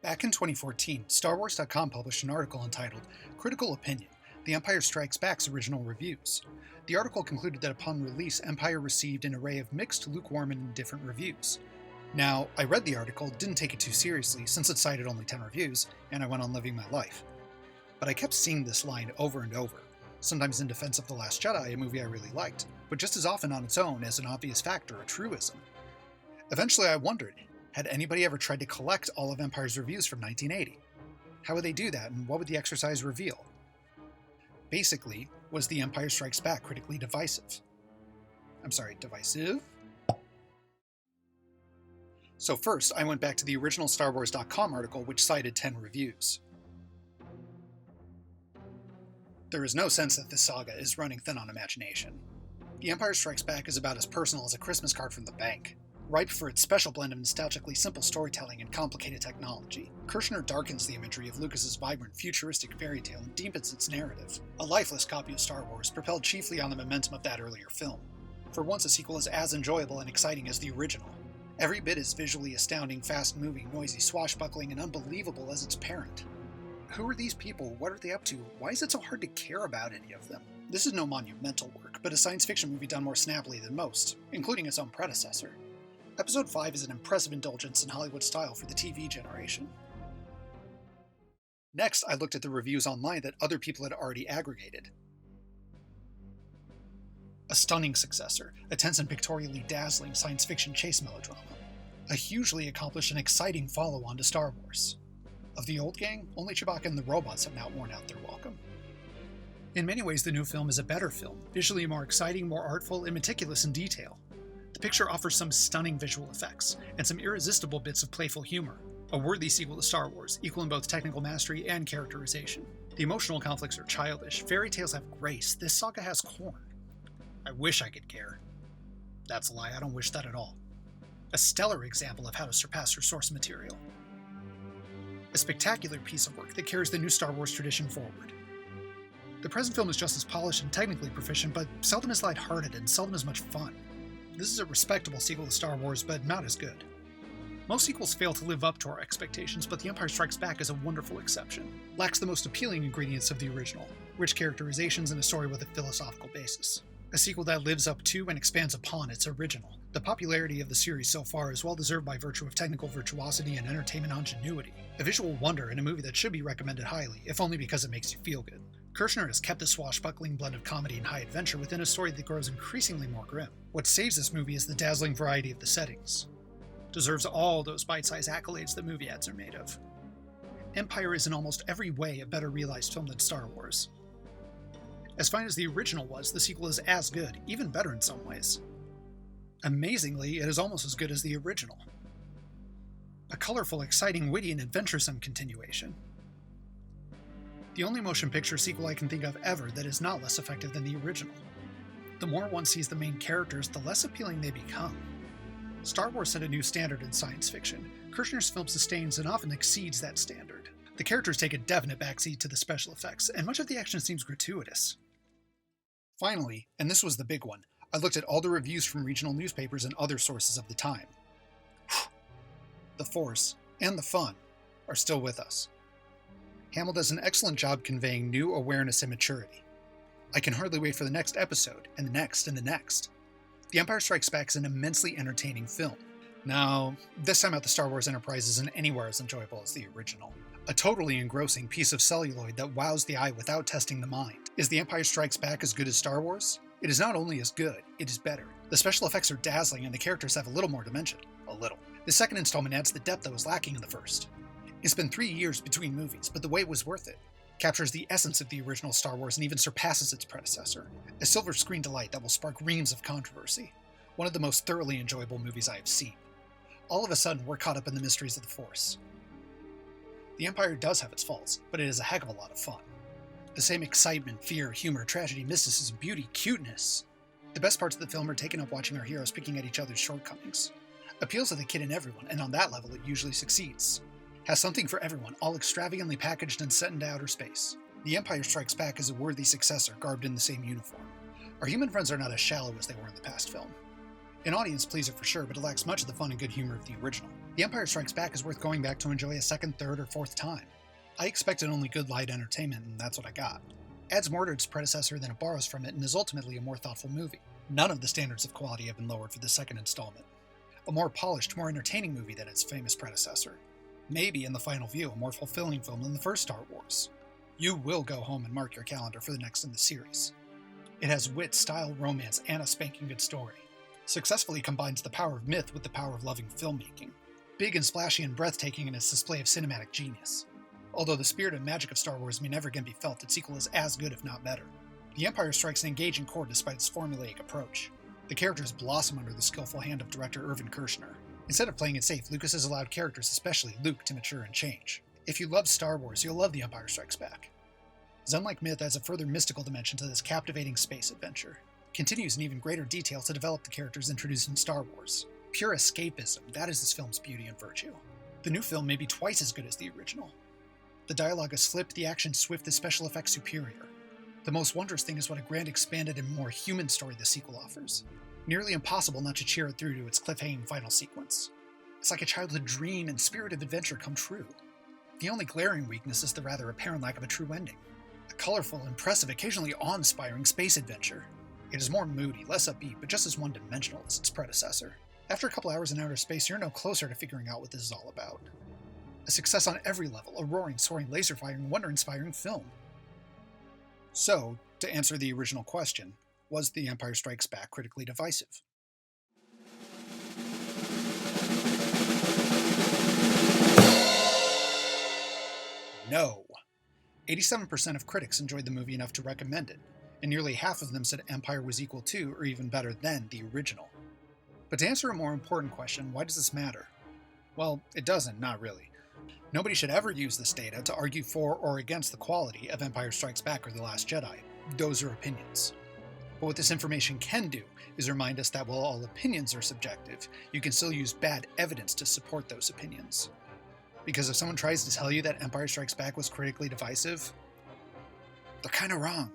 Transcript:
Back in 2014, StarWars.com published an article entitled Critical Opinion: The Empire Strikes Back's Original Reviews. The article concluded that upon release, Empire received an array of mixed, lukewarm, and indifferent reviews. Now, I read the article, didn't take it too seriously since it cited only 10 reviews, and I went on living my life. But I kept seeing this line over and over, sometimes in defense of The Last Jedi, a movie I really liked, but just as often on its own as an obvious fact or a truism. Eventually I wondered, had anybody ever tried to collect all of Empire's reviews from 1980? How would they do that, and what would the exercise reveal? Basically, was The Empire Strikes Back critically divisive? Divisive? So first, I went back to the original StarWars.com article, which cited 10 reviews. There is no sense that this saga is running thin on imagination. The Empire Strikes Back is about as personal as a Christmas card from the bank. Ripe for its special blend of nostalgically simple storytelling and complicated technology, Kirshner darkens the imagery of Lucas's vibrant, futuristic fairy tale and deepens its narrative. A lifeless copy of Star Wars, propelled chiefly on the momentum of that earlier film. For once, a sequel is as enjoyable and exciting as the original. Every bit as visually astounding, fast-moving, noisy, swashbuckling, and unbelievable as its parent. Who are these people? What are they up to? Why is it so hard to care about any of them? This is no monumental work, but a science fiction movie done more snappily than most, including its own predecessor. Episode 5 is an impressive indulgence in Hollywood style for the TV generation. Next, I looked at the reviews online that other people had already aggregated. A stunning successor, a tense and pictorially dazzling science fiction chase melodrama. A hugely accomplished and exciting follow-on to Star Wars. Of the old gang, only Chewbacca and the robots have now worn out their welcome. In many ways, the new film is a better film, visually more exciting, more artful, and meticulous in detail. The picture offers some stunning visual effects, and some irresistible bits of playful humor. A worthy sequel to Star Wars, equal in both technical mastery and characterization. The emotional conflicts are childish, fairy tales have grace, this saga has corn. I wish I could care. That's a lie, I don't wish that at all. A stellar example of how to surpass your source material. A spectacular piece of work that carries the new Star Wars tradition forward. The present film is just as polished and technically proficient, but seldom as lighthearted and seldom as much fun. This is a respectable sequel to Star Wars, but not as good. Most sequels fail to live up to our expectations, but The Empire Strikes Back is a wonderful exception. Lacks the most appealing ingredients of the original, rich characterizations and a story with a philosophical basis. A sequel that lives up to and expands upon its original. The popularity of the series so far is well deserved by virtue of technical virtuosity and entertainment ingenuity. A visual wonder in a movie that should be recommended highly, if only because it makes you feel good. Kirshner has kept the swashbuckling blend of comedy and high adventure within a story that grows increasingly more grim. What saves this movie is the dazzling variety of the settings. Deserves all those bite-sized accolades that movie ads are made of. Empire is in almost every way a better realized film than Star Wars. As fine as the original was, the sequel is as good, even better in some ways. Amazingly, it is almost as good as the original. A colorful, exciting, witty, and adventuresome continuation. The only motion picture sequel I can think of ever that is not less effective than the original. The more one sees the main characters, the less appealing they become. Star Wars set a new standard in science fiction. Kirshner's film sustains and often exceeds that standard. The characters take a definite backseat to the special effects, and much of the action seems gratuitous. Finally, and this was the big one, I looked at all the reviews from regional newspapers and other sources of the time. The Force, and the fun, are still with us. Hamill does an excellent job conveying new awareness and maturity. I can hardly wait for the next episode, and the next, and the next. The Empire Strikes Back is an immensely entertaining film. Now, this time out the Star Wars Enterprise isn't anywhere as enjoyable as the original. A totally engrossing piece of celluloid that wows the eye without testing the mind. Is The Empire Strikes Back as good as Star Wars? It is not only as good, it is better. The special effects are dazzling and the characters have a little more dimension. A little. The second installment adds the depth that was lacking in the first. It's been 3 years between movies, but the wait was worth it. Captures the essence of the original Star Wars and even surpasses its predecessor. A silver screen delight that will spark reams of controversy. One of the most thoroughly enjoyable movies I have seen. All of a sudden, we're caught up in the mysteries of the Force. The Empire does have its faults, but it is a heck of a lot of fun. The same excitement, fear, humor, tragedy, mysticism, beauty, cuteness. The best parts of the film are taken up watching our heroes picking at each other's shortcomings. Appeals to the kid in everyone, and on that level it usually succeeds. Has something for everyone, all extravagantly packaged and sent into outer space. The Empire Strikes Back is a worthy successor, garbed in the same uniform. Our human friends are not as shallow as they were in the past film. An audience pleaser for sure, but it lacks much of the fun and good humor of the original. The Empire Strikes Back is worth going back to enjoy a second, third, or fourth time. I expected only good light entertainment, and that's what I got. Adds more to its predecessor than it borrows from it, and is ultimately a more thoughtful movie. None of the standards of quality have been lowered for the second installment. A more polished, more entertaining movie than its famous predecessor. Maybe, in the final view, a more fulfilling film than the first Star Wars. You will go home and mark your calendar for the next in the series. It has wit, style, romance, and a spanking good story. Successfully combines the power of myth with the power of loving filmmaking. Big and splashy and breathtaking in its display of cinematic genius. Although the spirit and magic of Star Wars may never again be felt, its sequel is as good if not better. The Empire strikes an engaging chord despite its formulaic approach. The characters blossom under the skillful hand of director Irvin Kershner. Instead of playing it safe, Lucas has allowed characters, especially Luke, to mature and change. If you love Star Wars, you'll love The Empire Strikes Back. Zen-like myth adds a further mystical dimension to this captivating space adventure. Continues in even greater detail to develop the characters introduced in Star Wars. Pure escapism, that is this film's beauty and virtue. The new film may be twice as good as the original. The dialogue is flipped, the action swift, the special effects superior. The most wondrous thing is what a grand, expanded, and more human story the sequel offers. Nearly impossible not to cheer it through to its cliffhanging final sequence. It's like a childhood dream and spirit of adventure come true. The only glaring weakness is the rather apparent lack of a true ending. A colorful, impressive, occasionally awe-inspiring space adventure. It is more moody, less upbeat, but just as one-dimensional as its predecessor. After a couple hours in outer space, you're no closer to figuring out what this is all about. A success on every level, a roaring, soaring, laser-firing, wonder-inspiring film. So, to answer the original question, was The Empire Strikes Back critically divisive? No. 87% of critics enjoyed the movie enough to recommend it, and nearly half of them said Empire was equal to, or even better than, the original. But to answer a more important question, why does this matter? Well, it doesn't, not really. Nobody should ever use this data to argue for or against the quality of Empire Strikes Back or The Last Jedi. Those are opinions. But what this information can do is remind us that while all opinions are subjective, you can still use bad evidence to support those opinions. Because if someone tries to tell you that Empire Strikes Back was critically divisive, they're kinda wrong.